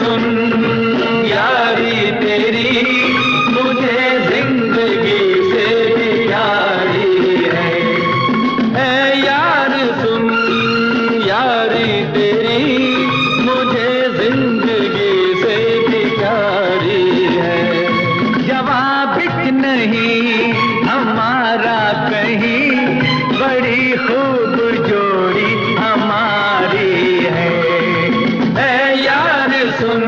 सुन यारी तेरी मुझे जिंदगी से भी प्यारी है। ऐ यार सुन यारी तेरी मुझे जिंदगी से भी प्यारी है। जवाब नहीं हमारा कहीं बड़ी खूब जोड़ी हमारी है। ऐ यार सुन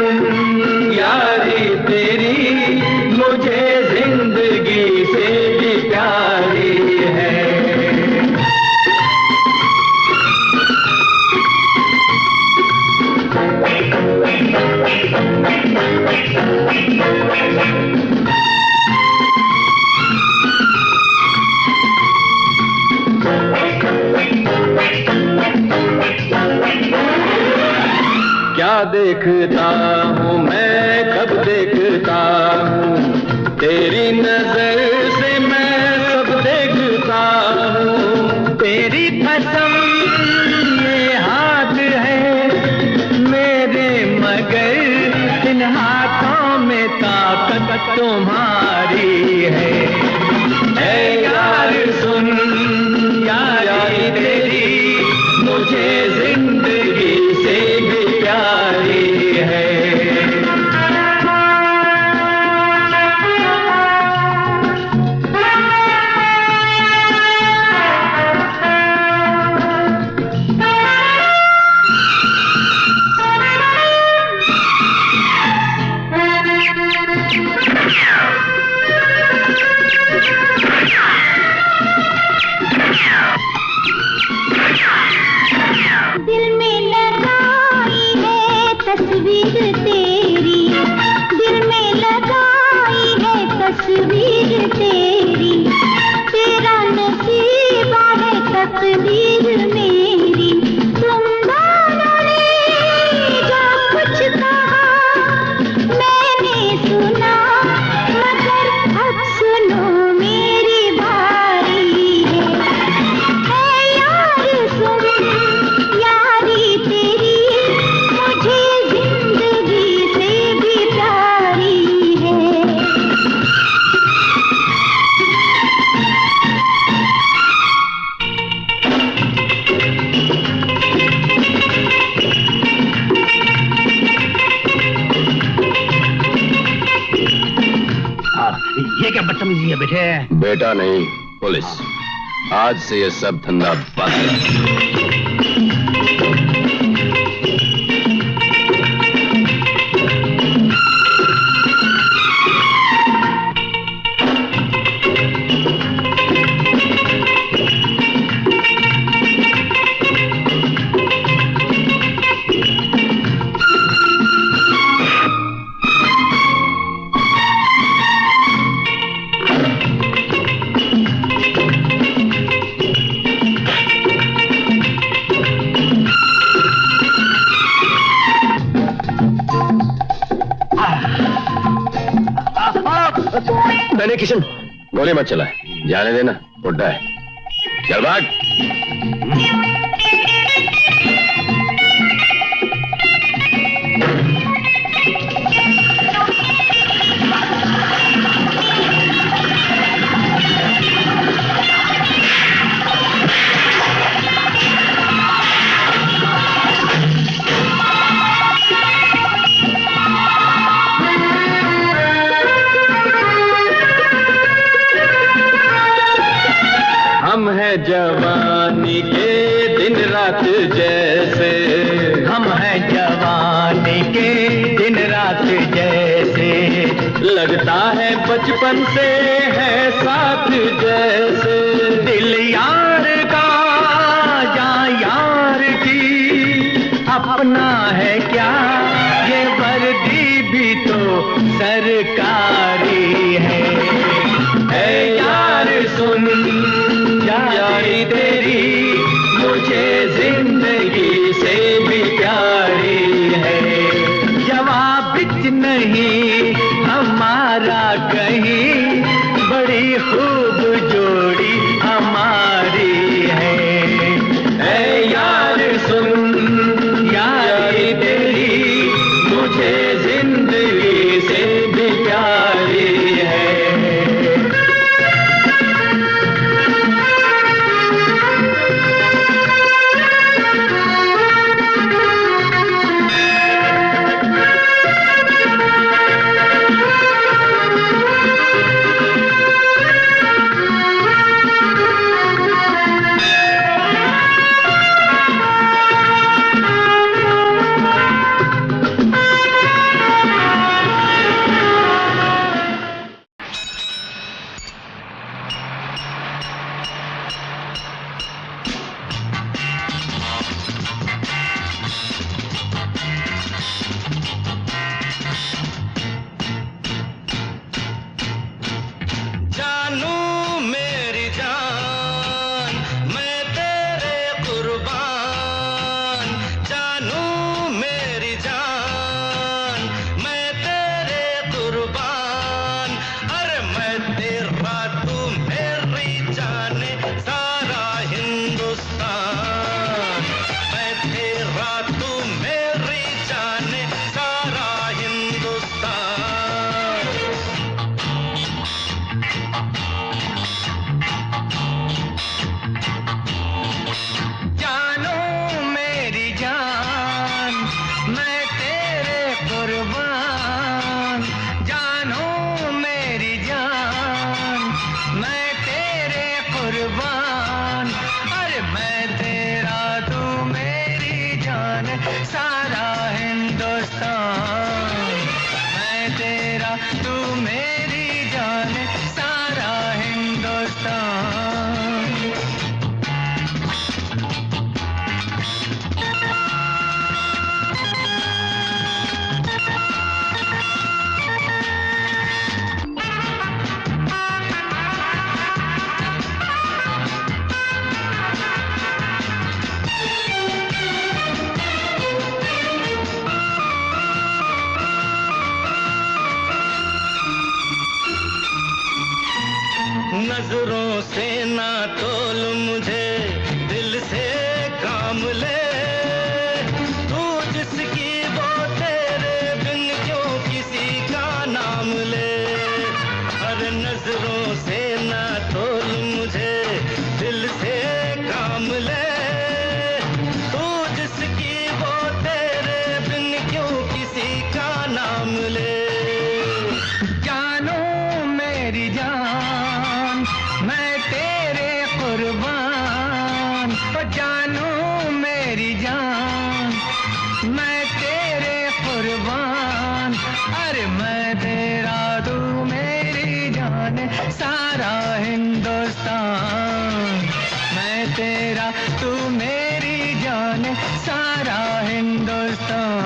यारी तेरी मुझे जिंदगी से भी प्यारी है। क्या देखता हूँ मैं कब देखता हूँ तेरी नजर से मैं सब देखता हूँ। तेरी कसम ये हाथ है मेरे मगर इन हाथों में ताकत तुम्हारी है। ऐ यार सुन यारी तेरी मुझे जिंदगी से भी प्यारी है। दिल में लगाई है तस्वीर तेरी, दिल में लगाई है तस्वीर तेरी। तेरा नसीबा है तकदीर मेरी। तुम दोनों ने जो कुछ कहा मैंने सुना, मगर अब सुनो मेरी बारी है। यार सुन यारी तेरी मुझे जिंदगी से भी प्यारी है। ये क्या बदतमीजी है बेटे? बेटा नहीं पुलिस, आज से ये सब धंधा बंद है। नहीं किशन, गोली मत चला, जाने देना, बुड्ढा है। चल भाग। हम हैं जवानी के दिन रात जैसे, हम हैं जवानी के दिन रात जैसे। लगता है बचपन से है साथ जैसे। दिल यार का या यार की अपना है क्या, ये वर्दी भी तो सरकारी है। ऐ यार सुन यारी तेरी मुझे जिंदगी से भी प्यारी है। जवाब नहीं हमारा कहीं बड़ी खूब जोड़ी हमारी है। ऐ यार सुन यारी तेरी मुझे हिंदुस्तान, मैं तेरा तू मेरी जान, सारा हिंदुस्तान। नजरों से ना तोल मुझे, दिल से काम ले, तू जिसकी वो तेरे बिन क्यों किसी का नाम ले। हर नजरों से ना तोल मुझे, दिल से काम ले, तू जिसकी वो तेरे बिन क्यों किसी का नाम ले। जानो मेरी जान, मैं तेरे कुर्बान, ओ जानू मेरी जान, मैं तेरे कुर्बान। अरे मैं तेरा तू मेरी जान, सारा हिंदुस्तान, मैं तेरा तू मेरी जान, सारा हिंदुस्तान।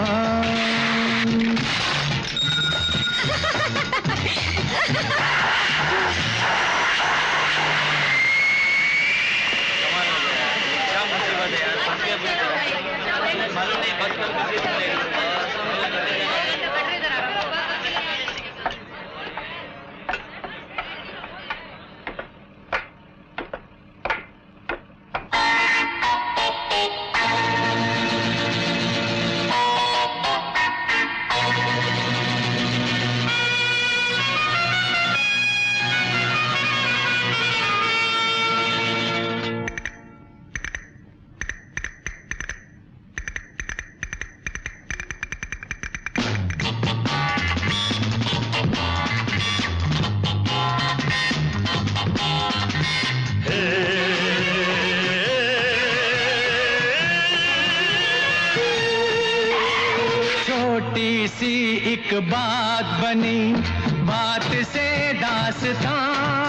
मालूम नहीं बस छोटी सी एक बात बनी, बात से दास्तान,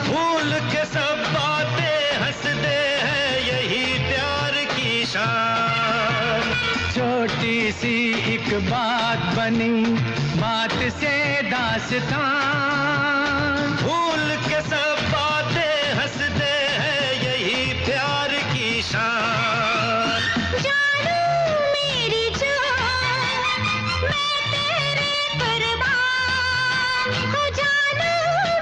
भूल के सब बातें हंसते हैं, यही प्यार की शान। छोटी सी एक बात बनी, बात से दास्तान, भूल के सब बातें हंसते हैं, यही प्यार की शान। जानू मेरी जान, मैं तेरे कुर्बान, हो जानू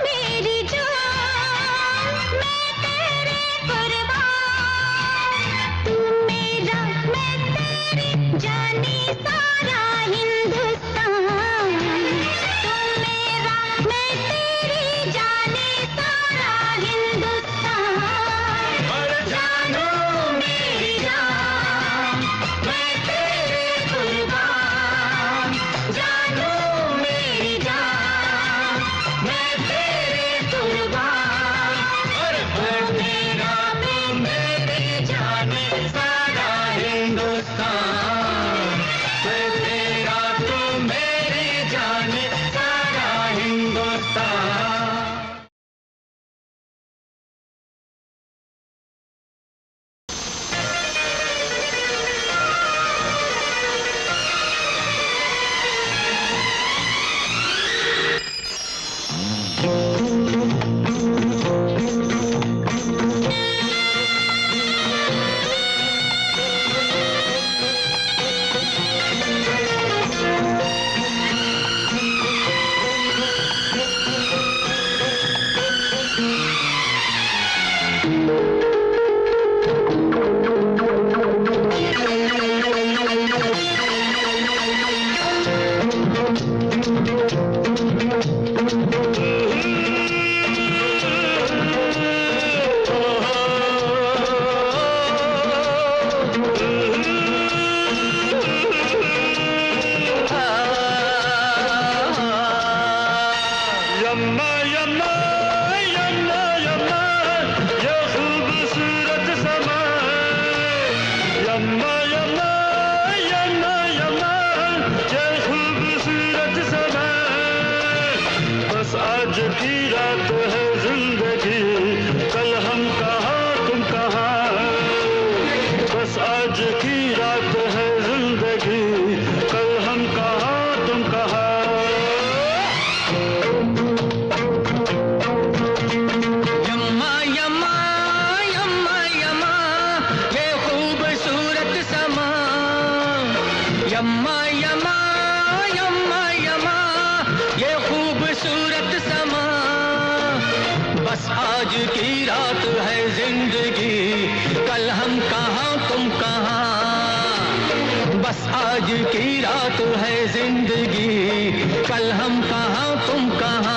मेरी जान, मैं तेरे कुर्बान। तू मेरा मैं तेरी जानी, सारा हिंदुस्तान, तू मेरा मैं तेरी जानी, सारा हिंदुस्तान। और जानू मेरी जान, मैं तेरे कुर्बान, जानू मेरी जान, मैं तेरे कुर्बान। और मैं तेरा तू मेरी जान, सारा हिंदुस्तान, मैं तेरा तू मेरी जान, सारा हिंदुस्तान। यम्मा यमा यम्मा यमा ये खूबसूरत समा, बस आज की रात है जिंदगी, कल हम कहाँ तुम कहाँ, बस आज की रात है जिंदगी, कल हम कहाँ तुम कहाँ।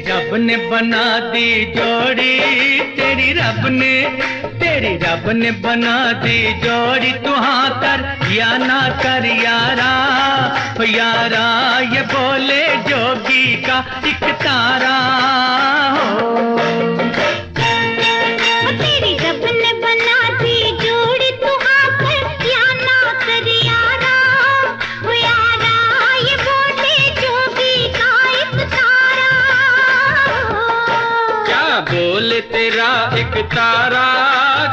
रब ने बना दी जोड़ी, तेरी रब ने बना दी जोड़ी, तू हाँ कर या ना कर यारा, यारा ये बोले जोगी का एक तारा हो। तेरी रब ने बना दी जोड़ी, तू हाँ कर या ना कर यारा, यारा ये बोले जोगी का एक तारा। क्या बोले तेरा एक तारा,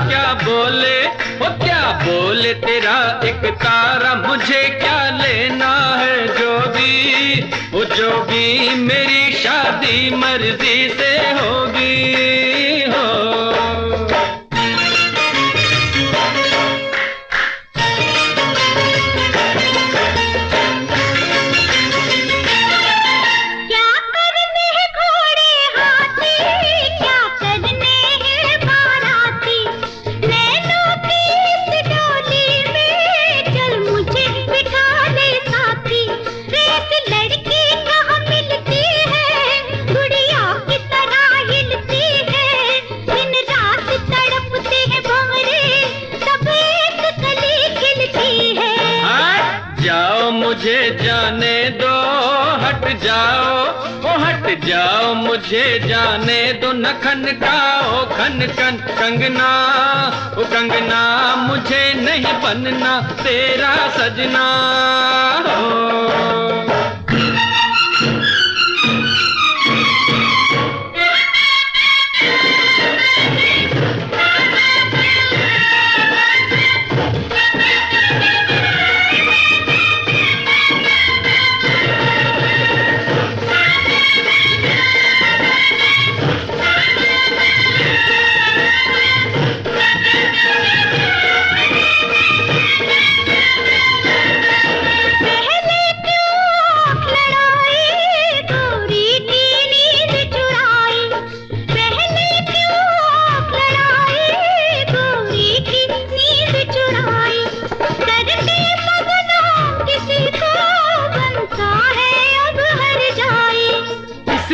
क्या बोले वो क्या बोले तेरा एक तारा, मुझे क्या लेना है जोगी, वो जोगी मेरी शादी मर्जी से होगी हो। लड़की कहाँ मिले मुझे जाने दो, हट जाओ ओ हट जाओ, मुझे जाने दो, न खनकाओ खन खन कंगना, ओ कंगना मुझे नहीं बनना तेरा सजना हो।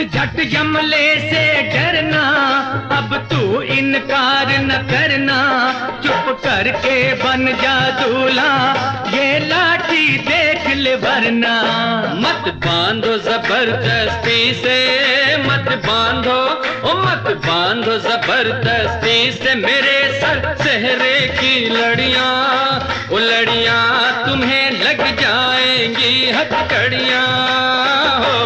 झट जमले से डरना, अब तू इनकार न करना, चुप करके बन जा दूल्हा, ये लाठी देख ले वरना। मत बांधो जबरदस्ती से, मत बांधो ओ मत बांधो जबरदस्ती से मेरे सर सेहरे की लड़ियां, ओ लड़ियां तुम्हें लग जाएंगी हथकड़ियां हो।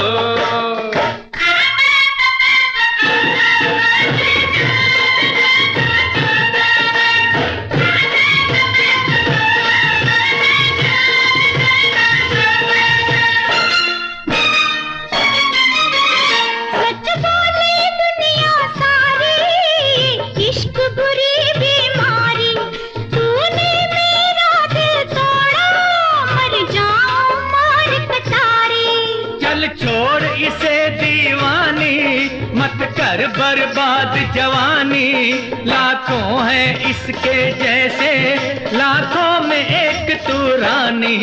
छोड़ इसे दीवानी, मत कर बर्बाद जवानी, लाखों हैं इसके जैसे, लाखों में एक तू रानी।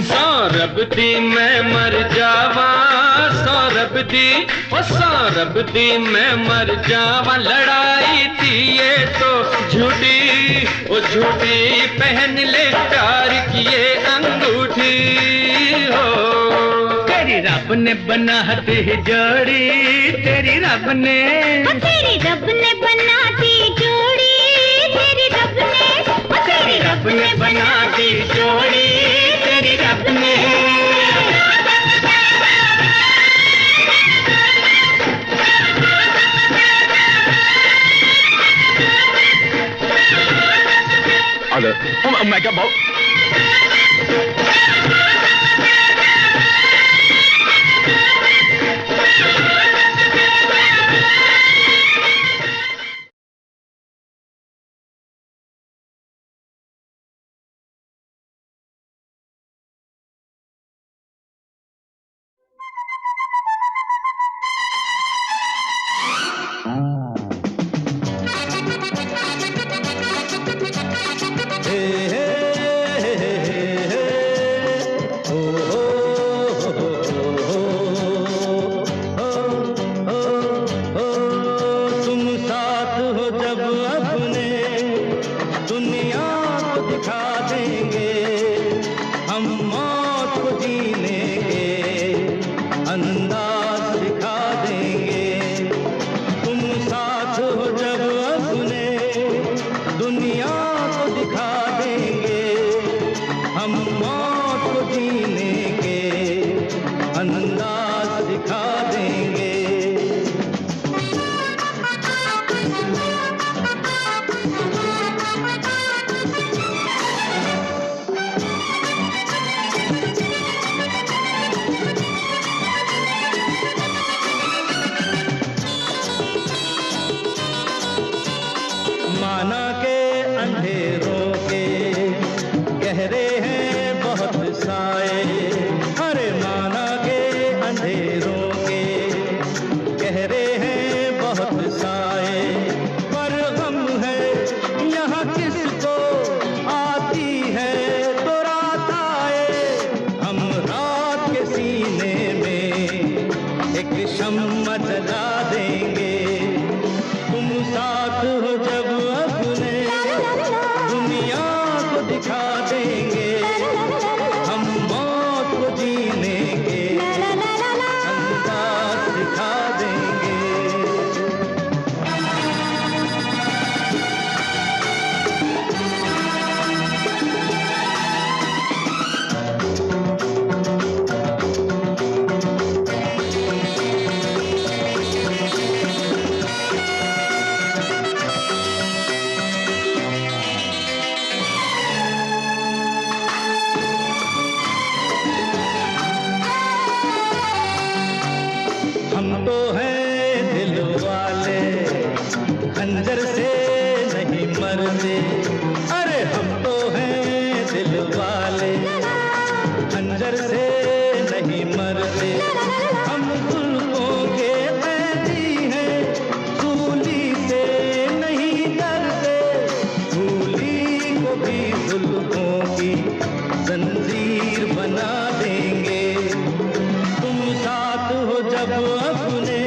सौरभ दी मैं मर जावा, सौरभ दी ओ सौरभ दी मैं मर जावा, लड़ाई थी ये तो झूठी, ओ झूठी पहन ले प्यार की ये अंगूठी हो। तेरी रब ने बना दी जोड़ी, तेरी रब ने बना दी जोड़ी, तेरी रब ने बना दी जोड़ी, तेरी रब ने। मैं क्या भाव जीने के अंदाज दिखा देंगे। हम तो हैं दिल वाले, खंजर से नहीं मरते। अरे हम तो हैं दिल वाले, खंजर से नहीं मरते। हम जुल्फों के कैदी हैं, सूली से नहीं डरते। सूली को भी जुल्फों की जंजीर बना देंगे। तुम साथ हो जब अपने,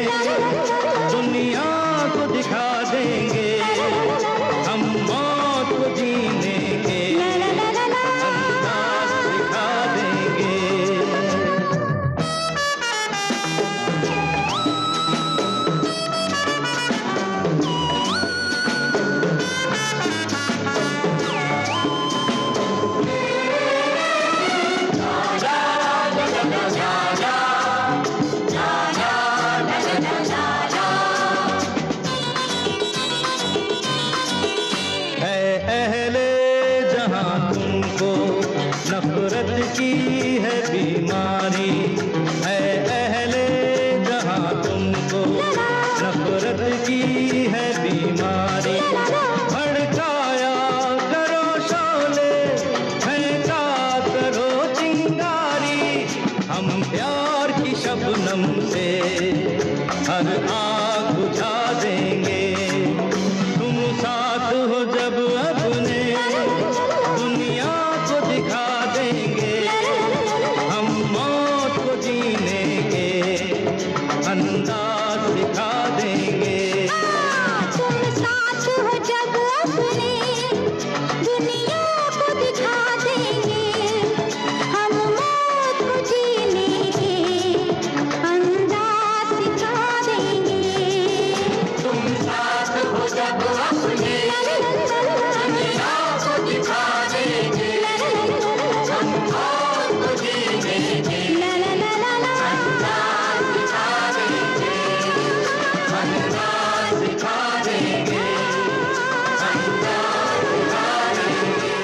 दुनिया को दिखा देंगे। हम मौत को जीने के अंदाज दिखा देंगे। नफरत की है बीमारी है अहले जहां तुमको, नफरत की है बीमारी। भड़काया करो शोले, फेंका करो चिंगारी। हम प्यार की शबनम से हर आग बुझा देंगे। तुम साथ हो जब अपने, दुनिया को दिखा देंगे। हम मौत को जीने के अंदाज दिखा देंगे। तुम साथ हो जब अपने, दुनिया को दिखा देंगे। हम मौत को जीने के अंदाज दिखा देंगे। तुम साथ हो जब अपने, दुनिया को दिखा देंगे। हम मौत को जीने के अंदाज दिखा देंगे। अंदाज दिखा देंगे। अंदाज दिखा देंगे।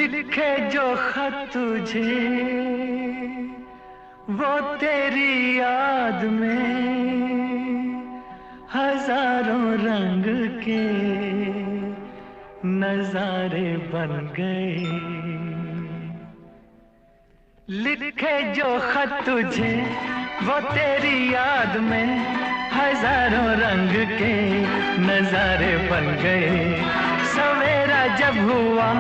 लिखे जो खत तुझे वो तेरी याद में हजारों रंग के नजारे बन गए। लिखे जो खत तुझे वो तेरी याद में हजारों रंग के नजारे बन गए। सवेरा जब हुआ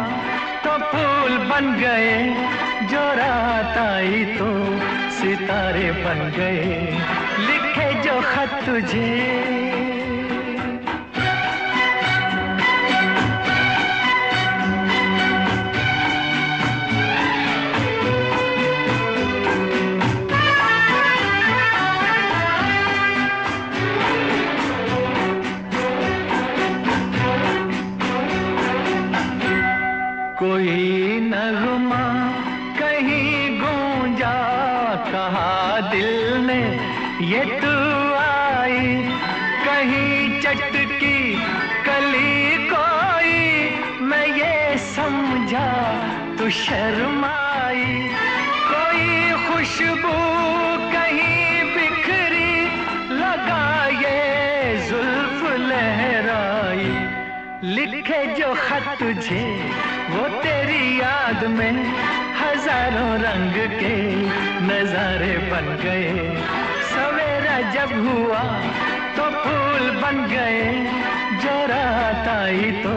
तो फूल बन गए, जो रात आई तो सितारे बन गए। लिखे जो खत तुझे। कोई नगमा कहीं गूंजा, कहा दिल ने ये तू आई। कहीं चटकी कली कोई, मैं ये समझा तू शर्माई। कोई खुशबू कहीं बिखरी, लगा ये जुल्फ लहराई। लिखे जो खत तुझे वो तेरी याद में हजारों रंग के नजारे बन गए। सवेरा जब हुआ तो फूल बन गए, जो रात आई तो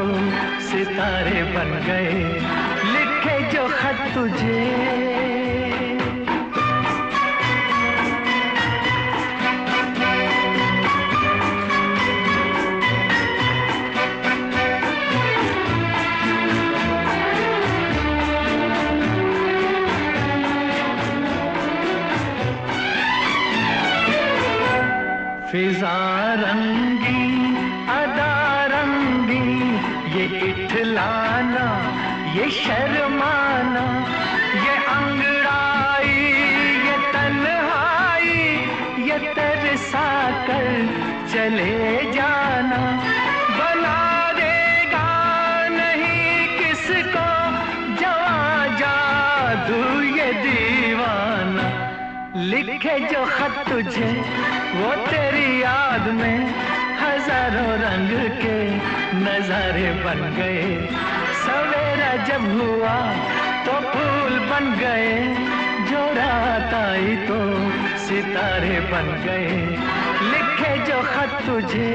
सितारे बन गए, लिखे जो खत तुझे। फिजा रंगी अदा रंगी, ये इठलाना ये शर्माना, ये अंगड़ाई ये तन्हाई, ये तरसा कर चले जाना, बना देगा नहीं किसको जवां जादू ये दीवाना। लिखे जो खत तुझे वो तेरी याद में हजारों रंग के नजारे बन गए, सवेरा जब हुआ तो फूल बन गए, जो रात आई तो सितारे बन गए, लिखे जो खत तुझे।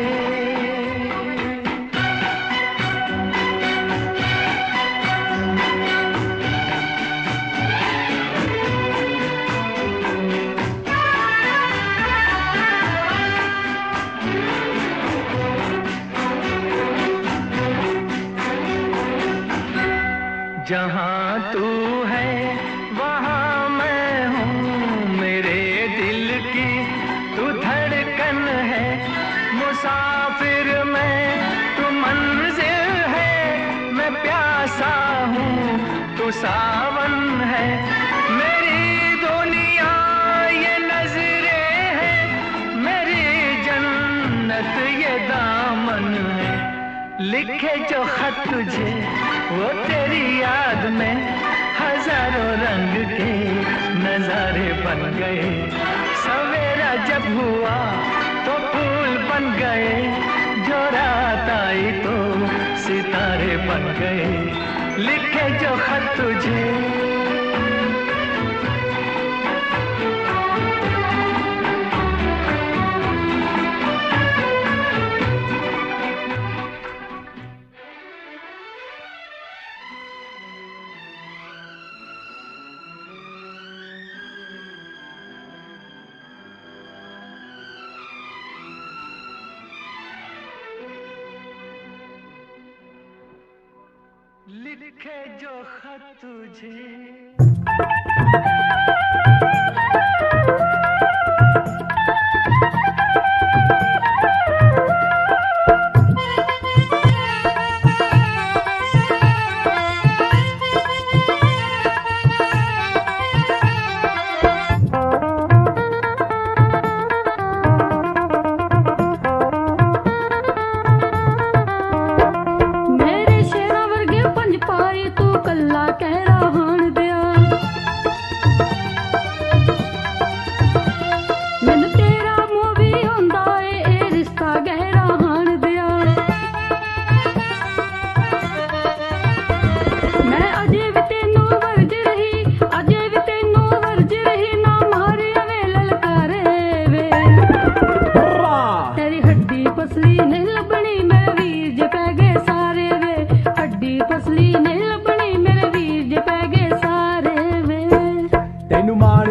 जहाँ तू है वहाँ मैं हूँ, मेरे दिल की तू धड़कन है, मुसाफिर मैं तू मंजिल है, मैं प्यासा हूँ तू सावन है, मेरी दुनिया ये नजरें है, मेरी जन्नत ये दामन है। लिखे जो खत तुझे वो तेरी याद में हजारों रंग के नजारे बन गए, सवेरा जब हुआ तो फूल बन गए, जो रात आई तो सितारे बन गए, लिखे जो खत तुझे। लिखे जो खत तुझे।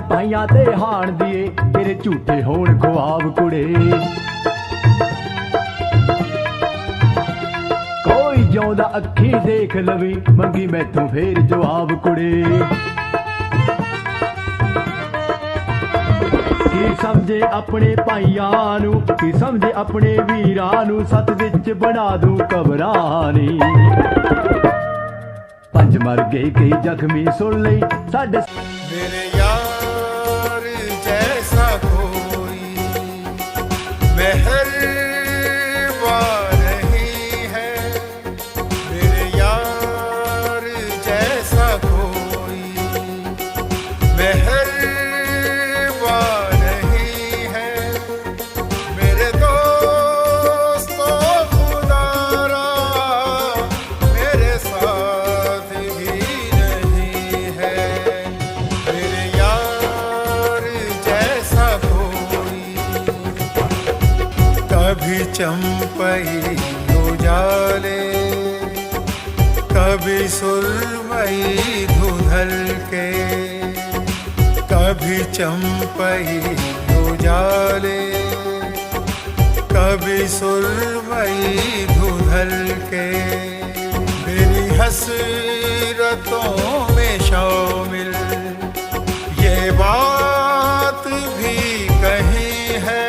ਪਾਈਆਂ ਤੇ ਹਾਣ ਦੀਏ ਤੇਰੇ ਝੂਠੇ ਹੋਣ ਖੁਆਬ ਕੁੜੇ, ਕੋਈ ਜਿਉਂਦਾ ਅੱਖੀ ਦੇਖ ਲਵੀ ਮੰਗੀ ਮੈਥੋਂ ਫੇਰ ਜਵਾਬ ਕੁੜੇ। ਕੀ ਸਮਝੇ ਆਪਣੇ ਭਾਈਆਂ ਨੂੰ, ਕੀ ਸਮਝੇ ਆਪਣੇ ਵੀਰਾਂ ਨੂੰ, ਸੱਤ ਵਿੱਚ ਬਣਾ ਦੂੰ ਘਬਰਾਨੀ। ਪੰਜ ਮਰ ਗਏ ਕਈ ਜ਼ਖਮੀ ਸੁਣ ਲਈ ਸਾਡੇ मेरे यार जैसा कोई मेहरबान नहीं है, मेरे यार जैसा कोई मेहरबान नहीं है, मेरे दोस्तों खुदारा मेरे साथ भी नहीं है, मेरे यार चंपई उजाले, कभी सुरमई धुंधल के, कभी चंपई उजाले, कभी सुरमई धुंधल के। मेरी हसरतों में शामिल ये बात भी कही है,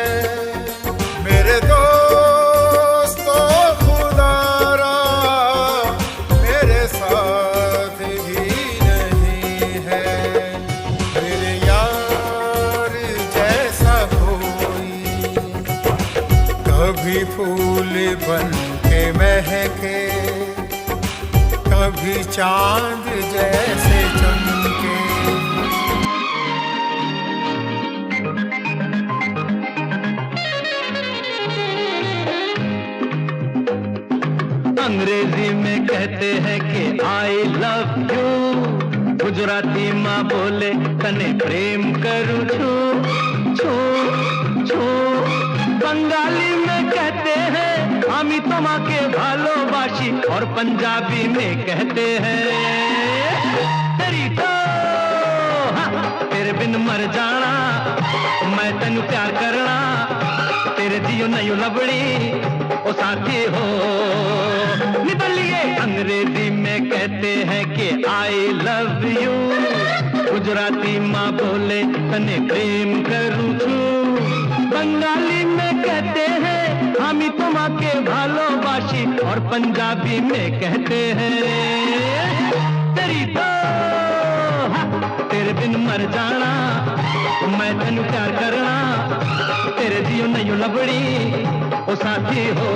मेरे दोस्तों खुदारा मेरे साथ भी नहीं है। मेरे यार जैसा कोई, कभी फूल बन के महके, कभी चांद जैसे चमके। अंग्रेजी में कहते हैं कि आई लव यू, गुजराती माँ बोले तने प्रेम करूँ छू छू छू, बंगाली में कहते हैं आमी तुम्हाके भालोबाशी, और पंजाबी में कहते हैं तेरी तो तेरे बिन मर जाना, मैं तेनू प्यार करना, तेरे जियो नहीं लबड़ी ओ साथी हो निकलिए। अंग्रेजी में कहते हैं कि आई लव यू, गुजराती माँ बोले तने प्रेम करूँ छू, बंगाली में कहते हैं हामी तुम्हाके भालोबाशी, और पंजाबी में कहते हैं तेरी तो तेरे बिन मर जाना, मैं तेनू प्यार करना, तेरे जियो नहीं लबड़ी ओ साथी हो।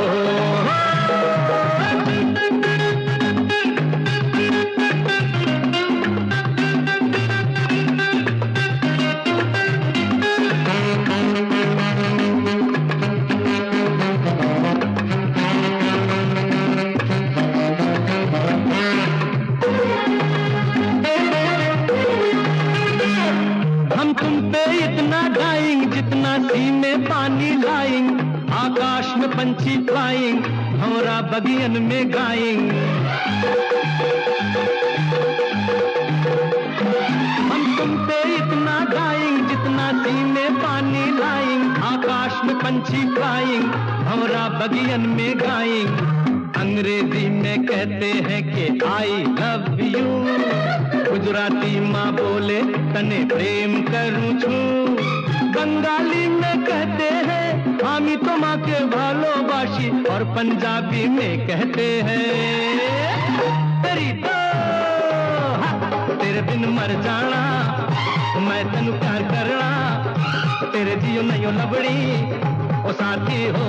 हम तुम पे इतना गाएंगे जितना सी में पानी लाएंगे, आकाश में पंछी फ्लाइंग, भंवरा बगियन में गाएंगे। हम तुम पे इतना गाएंगे जितना सी में पानी लाएंगे, आकाश में पंछी फ्लाइंग, भंवरा बगियन में गाएंगे। अंग्रेजी में कहते हैं कि आई लव यू, गुजराती माँ बोले तने प्रेम करूँ छू, बंगाली में कहते हैं हामी तुम्हाके भालोबाशी, और पंजाबी में कहते हैं तेरी तो तेरे बिन मर जाना, मैं तेनू प्यार करना, तेरे जियो नहीं लबड़ी ओ साथी हो।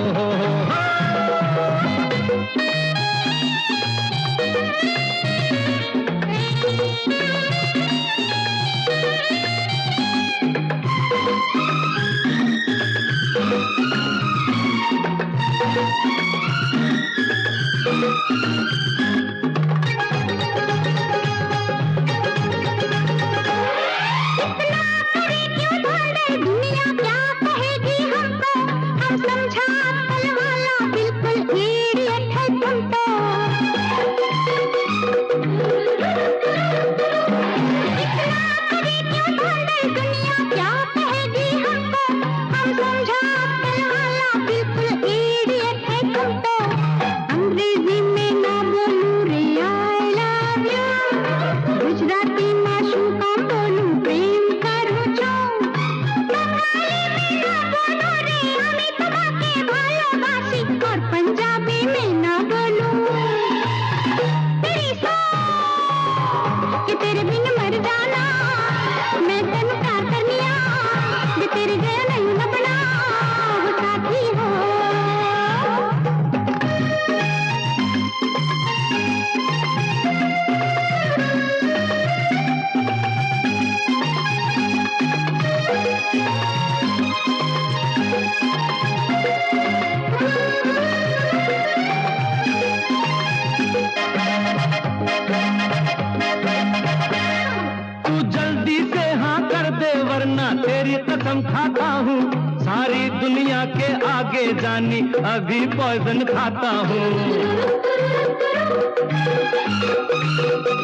कसम खाता हूँ सारी दुनिया दुनिया के आगे जानी अभी पॉइजन खाता हूँ।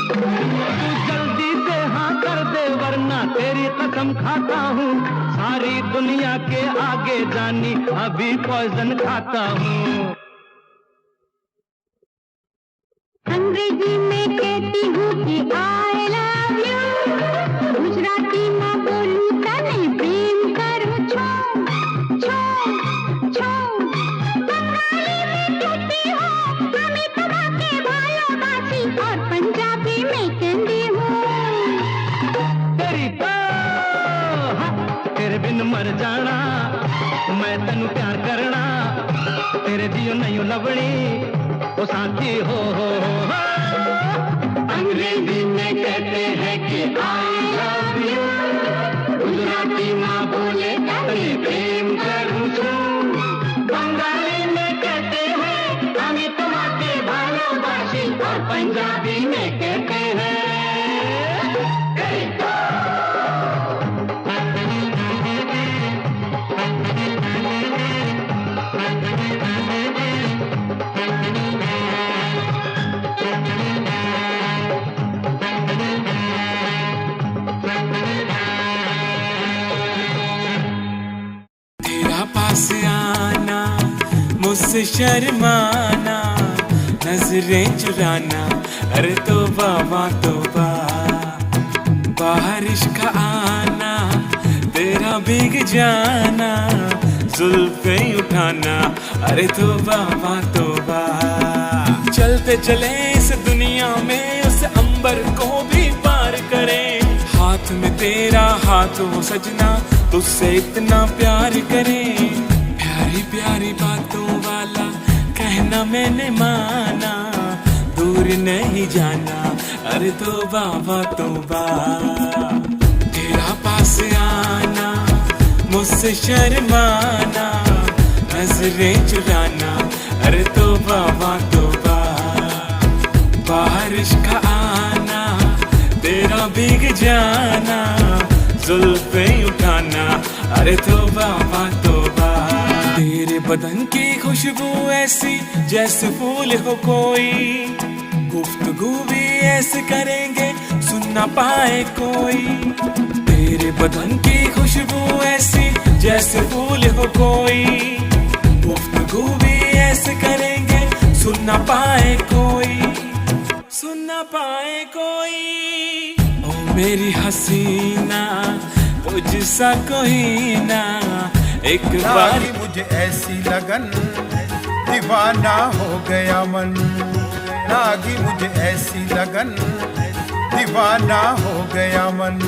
तू जल्दी से हाँ कर दे वरना तेरी कसम खाता हूँ। सारी दुनिया के आगे जानी अभी पॉइजन खाता हूँ। अंग्रेजी में कहती हूँ कि I love you, गुजराती में बोलूँ तने प्रेम करूँ छो छो छो, बंगाली में कहती हूँ हमें तुम्हारे भालोबासी, और पंजाबी में कहती हूँ तेरी तो तेरे बिन मर जाना, मैं तेनू प्यार करना, तेरे दियो नहीं लवड़ी ओ साथी हो। अंग्रेजी में कहते हैं कि I love you, गुजराती माँ बोले तने प्रेम करूँ छूं, बंगाली में कहते हैं हमें तुम्हारे भालोबासी, और पंजाबी में कहते हैं पास आना, मुझसे शर्माना, नजरें चुराना, अरे तौबा माँ तौबा। बारिश का आना, तेरा भीग जाना, जुल्फें उठाना, अरे तौबा माँ तौबा। चलते चले इस दुनिया में उस अंबर को भी पार करें, हाथ में तेरा हाथ हो सजना, तुझसे इतना प्यार करें। प्यारी प्यारी बातों वाला कहना मैंने माना, दूर नहीं जाना, अरे तौबा माँ तौबा। तेरा पास आना, मुझसे शर्माना, नजरें चुराना, अरे तौबा माँ तौबा। बारिश का आना, तेरा भीग जाना, जुल्फें उठाना, अरे तौबा माँ तौबा। तेरे बदन की खुशबू ऐसी जैसे फूल हो कोई, गुफ्तगू भी ऐसे करेंगे सुन ना पाए कोई। तेरे बदन की खुशबू ऐसी जैसे फूल हो कोई, गुफ्तगू भी ऐसे करेंगे सुन ना पाए कोई, सुन ना पाए कोई। ओ मेरी हसीना तुझसा कोई ना, एक बार मुझे ऐसी लगन, दीवाना हो गया मन। लागी मुझे ऐसी लगन, दीवाना हो गया मन।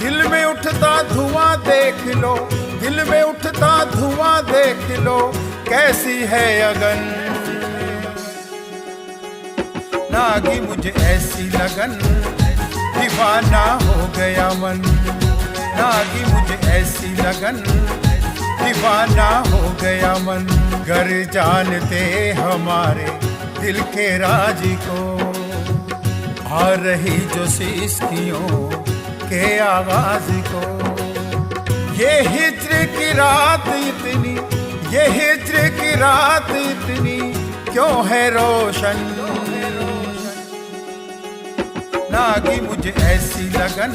दिल में उठता धुआं देख लो, दिल में उठता धुआं देख लो, कैसी है अगन। लागी मुझे ऐसी लगन, दीवाना हो गया मन। लागी मुझे ऐसी लगन, दीवाना हो गया मन। घर जानते हमारे दिल के राज को, आ रही जो सिस्कियों के आवाज को। ये हिज्र की रात इतनी, ये हिज्र की रात इतनी क्यों है रोशन। लागी मुझे ऐसी लगन,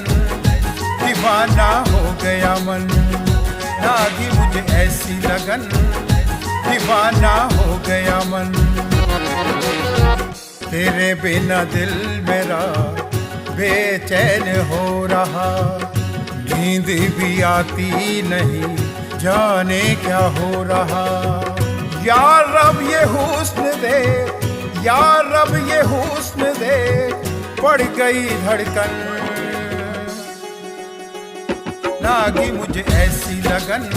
दीवाना हो गया मन। लागी मुझे ऐसी लगन, दीवाना हो गया मन। तेरे बिना दिल मेरा बेचैन हो रहा, नींद भी आती नहीं, जाने क्या हो रहा। या रब ये हुस्न दे, या रब ये हुस्न दे, पड़ गई धड़कन। लागी मुझे ऐसी लगन।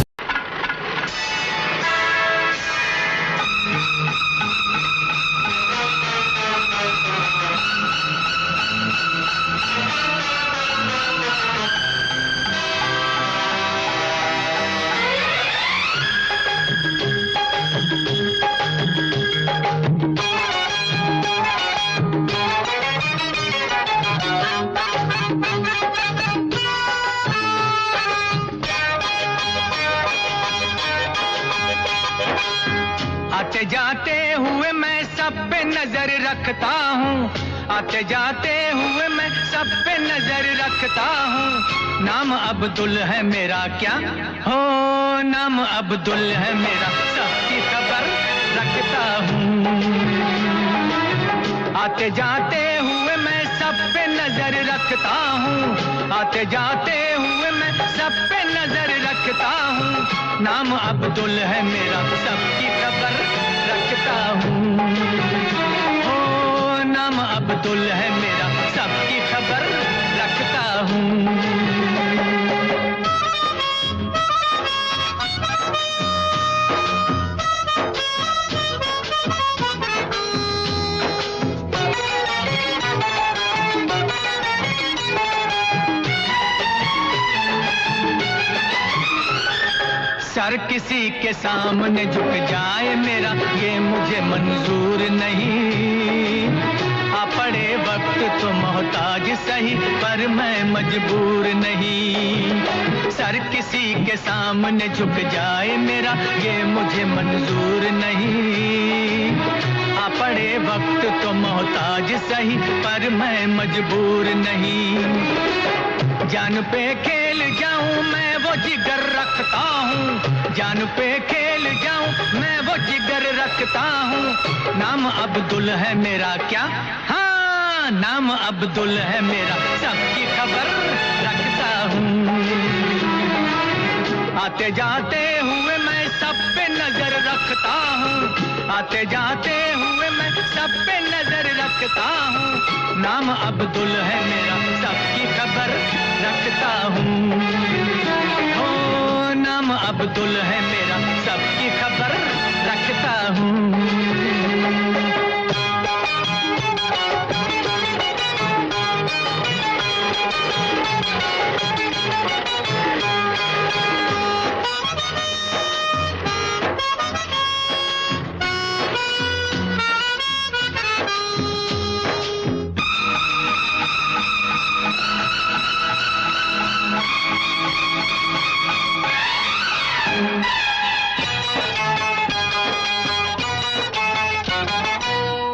सब पे नजर रखता हूँ, आते जाते हुए मैं सब पे नजर रखता हूँ। नाम अब्दुल है मेरा क्या हो, नाम अब्दुल है मेरा, सबकी खबर रखता हूँ। आते जाते हुए मैं सब पे नजर रखता हूँ, आते जाते हुए मैं सब पे नजर रखता हूँ। नाम अब्दुल है मेरा, सबकी खबर रखता हूँ। ओ नाम अब्दुल है मेरा, सबकी खबर रखता हूँ। सर किसी के सामने झुक जाए मेरा, ये मुझे मंजूर नहीं। आ पड़े वक्त तो मोहताज सही, पर मैं मजबूर नहीं। सर किसी के सामने झुक जाए मेरा, ये मुझे मंजूर नहीं। आ पड़े वक्त तो मोहताज सही, पर मैं मजबूर नहीं। जान पे खेल जाऊं मैं वो जिगर रखता हूँ, जान पे खेल जाऊं मैं वो जिगर रखता हूँ। नाम अब्दुल है मेरा क्या, हाँ नाम अब्दुल है मेरा, सबकी खबर रखता हूँ। आते जाते हुए मैं सब पे नजर रखता हूँ, आते जाते हुए मैं सब पे नजर रखता हूँ। नाम अब्दुल है मेरा, सबकी खबर रखता हूँ। ओ नाम अब्दुल है मेरा, सबकी खबर रखता हूँ।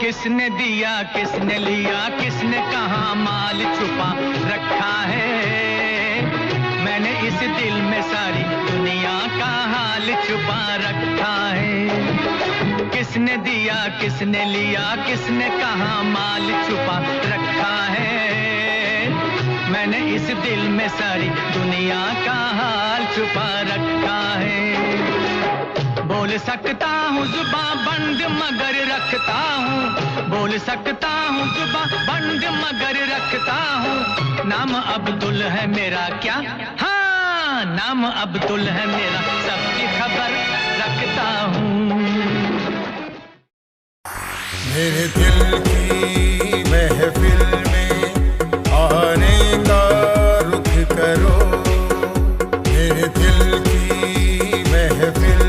किसने दिया किसने लिया, किसने कहाँ माल छुपा रखा है। मैंने इस दिल में सारी दुनिया का हाल छुपा रखा है। किसने दिया किसने लिया, किसने कहाँ माल छुपा रखा है। मैंने इस दिल में सारी दुनिया का हाल छुपा रखा है। बोल सकता हूँ जुबां बंद मगर रखता हूँ, बोल सकता हूँ जुबां बंद मगर रखता हूँ। नाम अब्दुल है मेरा क्या, हाँ नाम अब्दुल है मेरा, सबकी खबर रखता हूँ। मेरे दिल की महफिल में आने का रुख करो, मेरे दिल की महफिल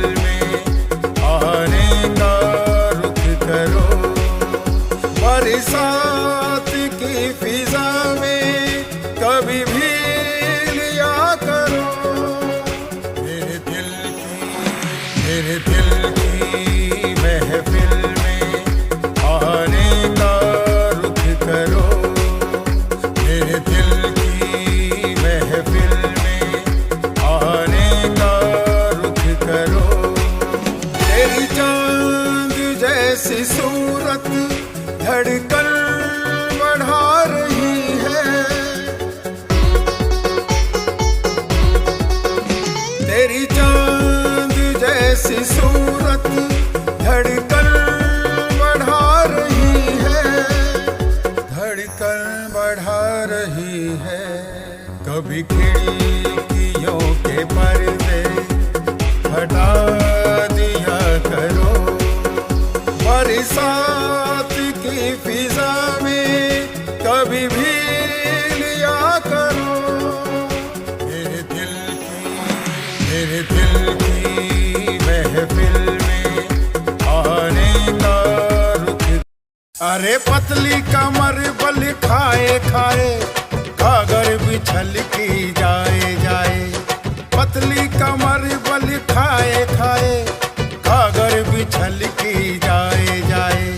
बरसात की फिजा में कभी भी लिया करो। मेरे दिल की महफिल में आने का रुख करो, मेरे दिल की महफिल में आने का रुख करो। तेरी चांद जैसी सूरत धड़कन बढ़ा रही है, तेरी चांद जैसी सूरत धड़कन बढ़ा रही है, धड़कन बढ़ा रही है। कभी खिड़कियों के पर्दे हटा दिया करो, बरसात की फिजा में कभी भी लिया करो। मेरे दिल की महफिल में आने का रुख। अरे पतली कमर बल खाए खाए कागर बिछल की जाए जाए, पतली कमर बल खाए खाए कागर बिछल की जाए जाए।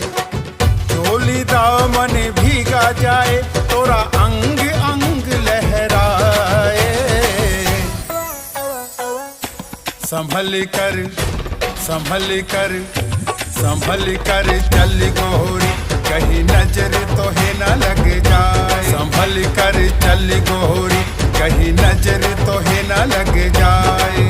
संभल कर चल गोरी, कहीं नजर तो है न लग जाए। संभल कर चल गोरी, कहीं नजर तो है न लग जाए।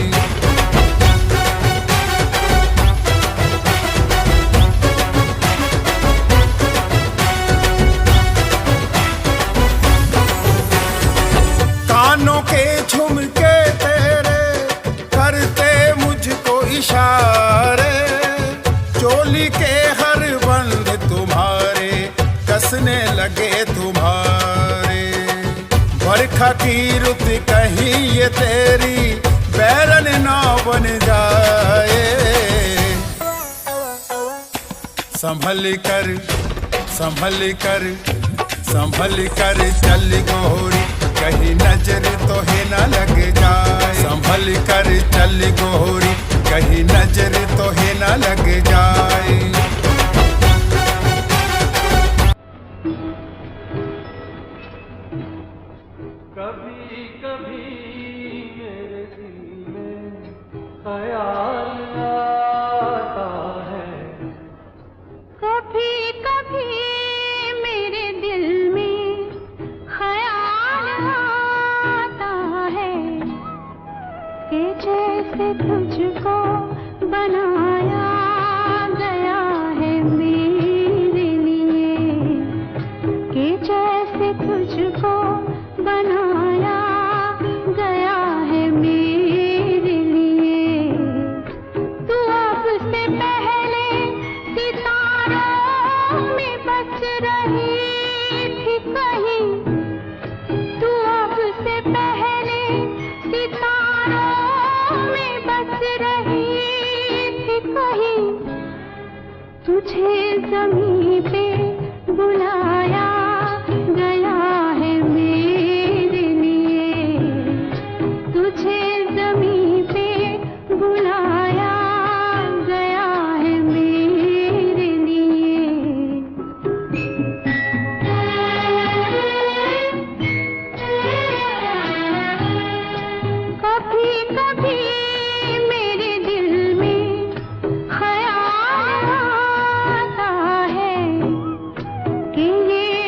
कानों के झुमके तेरे करते मुझको इशारे, चोली के हर बंद तुम्हारे कसने लगे तुम्हारे। बरखा की रुत कहीं ये तेरी बैरन ना बन जाए। संभल कर चल गोरी, कहीं नजर तो है न लग जाए। संभल कर चल गोरी, कहीं नजर तो है न लग जाए। कभी कभी मेरे दिल में ख्याल आता है, कभी कभी मेरे दिल में ख्याल आता है कि जैसे तुझको बनाया गया है मेरे लिए, कि जैसे तुझको बनाया गया है मेरे लिए। तू अब से पहले सितारों में बस रही थी कहीं, तू अब से पहले सितारों में बस रही थी कहीं। तुझे ज़मीं पे बुलाया गया है मेरे लिए, तुझे ज़मीं पे बुलाया गया है मेरे लिए। कभी कभी मेरे दिल में ख्याल आता है कि ये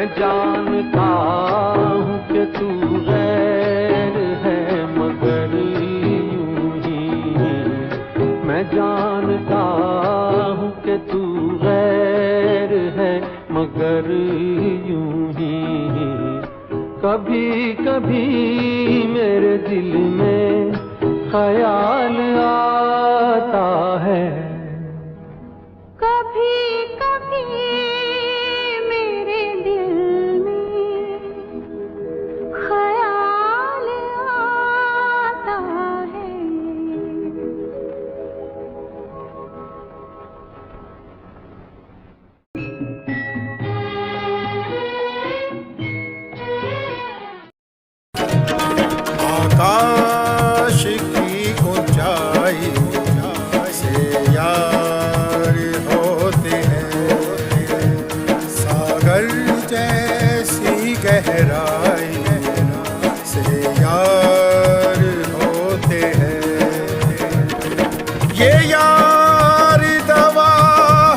मैं जानता हूँ कि तू गैर है मगर यूं ही, मैं जानता हूँ कि तू गैर है मगर यूं ही। कभी कभी मेरे दिल में ख्याल आता है, कभी कभी मेरे दिल में ख्याल आता है। आकाश की ऊंचाई से यार होते हैं, सागर जैसी गहराई से यार होते हैं। ये यार दवा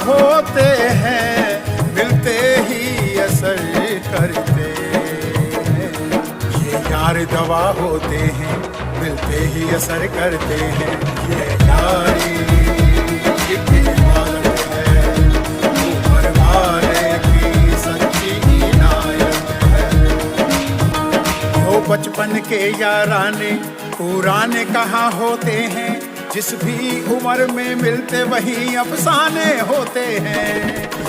होते हैं, मिलते ही असर करते हैं। ये यार दवा होते हैं, मिलते ही असर करते हैं। ये यारी एक इबादत है, ऊपर वाले की सच्ची इनायत है। वो बचपन के याराने पुराने कहाँ होते हैं, जिस भी उम्र में मिलते वही अफसाने होते हैं।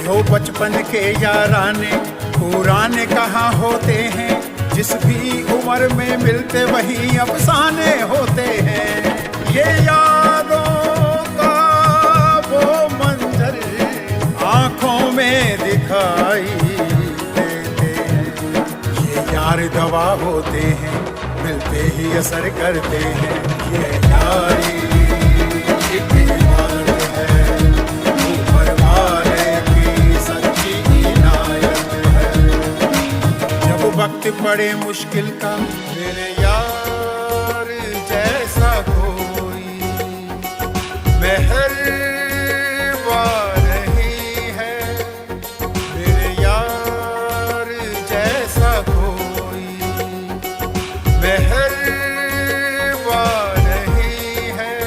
यो बचपन के याराने पुराने कहाँ होते हैं, जिस भी उम्र में मिलते वही अफसाने होते हैं। ये यादों का वो मंजर आंखों में दिखाई देते हैं। ये यार दवा होते हैं, मिलते ही असर करते हैं। ये यारी एक इबादत है, ऊपर वाले की सच्ची इनायत है। जब वक्त पड़े मुश्किल का, मेरे यार जैसा कोई मेहरबान नहीं है। मेरे यार जैसा कोई मेहरबान नहीं है।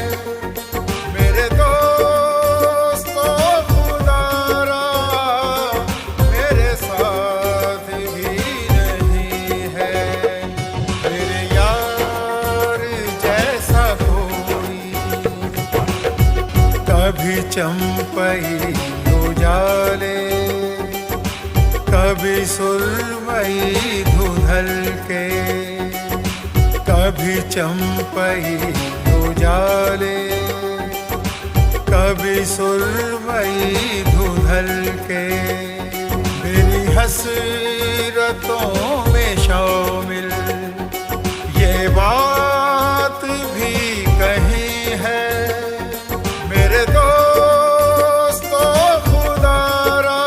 मेरे दोस्तों खुदारा मेरे साथ भी नहीं है। मेरे यार जैसा कोई, कभी चंपई उजाले, कभी सुरमई धुंधल के। कभी चंपई उजाले, कभी सुरमई धुंधल के। मेरी हसरतों में शामिल ये बात भी कहीं है। मेरे दोस्तों खुदारा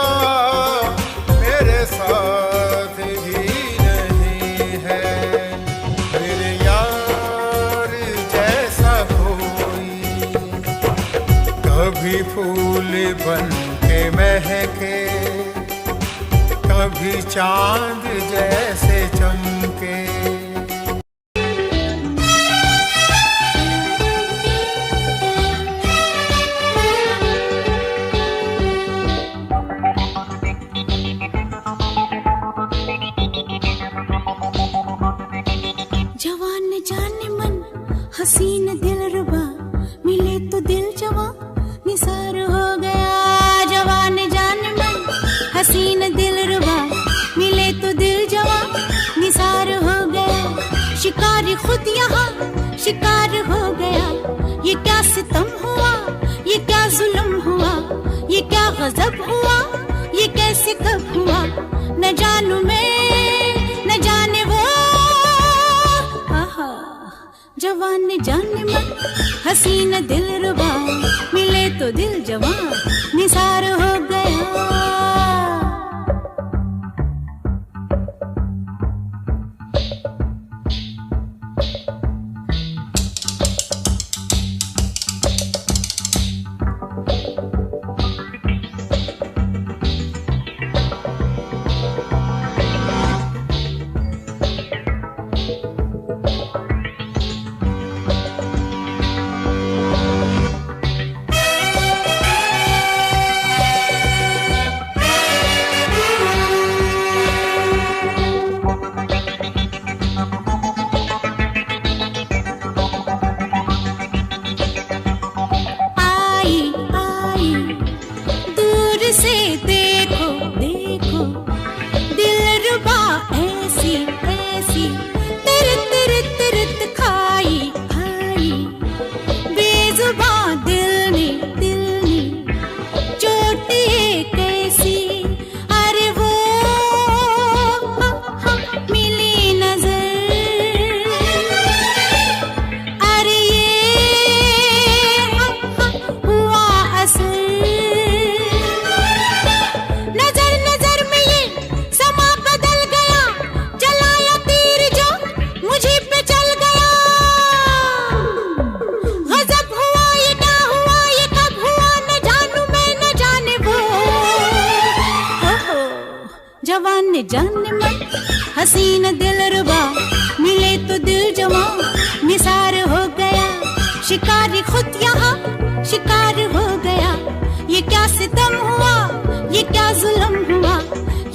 मेरे साथ भी नहीं है। मेरे यार जैसा कोई, कभी फूल बन के महके, कभी चांद जैसे चमके। जवान जाने मन हसीन दिलरुबा, मिले तो दिल जवां निसार हो गया। जवान जाने मन हसीन दिलरुबा, मिले तो दिल जवां निसार हो गया। शिकारी खुद यहाँ शिकार हो गया। ये क्या सितम हुआ, ये क्या जुल्म हुआ, ये क्या गजब हुआ, ये कैसे कब हुआ। न जानू मैं न जाने वो, जवान जाने मन हसीन दिलरुबा, मिले तो दिल जवां निसार हो गया। जाने मन हसीन दिलरुबा मिले तो दिल जमा निसार हो गया शिकारी खुद यहाँ शिकार हो गया ये क्या सितम हुआ ये क्या जुल्म हुआ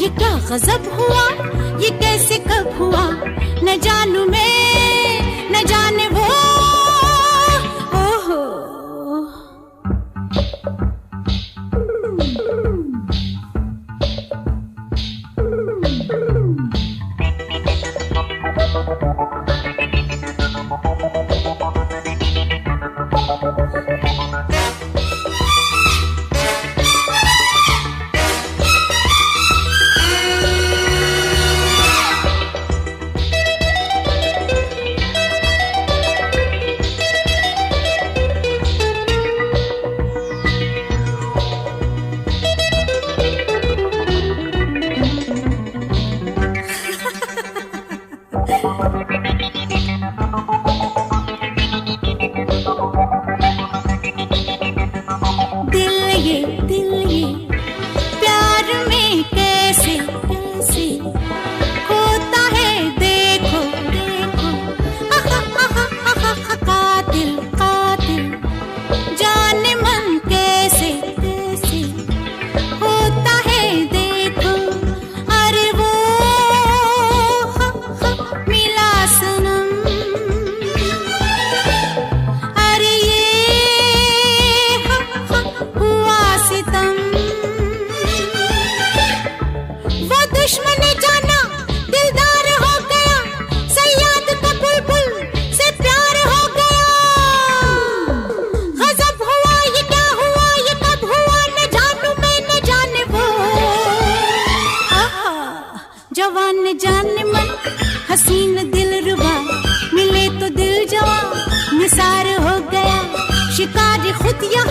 ये क्या गजब हुआ ये कैसे कब हुआ न जानू मैं न जाने वो ओहो जवान जाने मन हसीन दिलरुबा मिले तो दिल जवां निसार हो गया शिकारी खुद यहाँ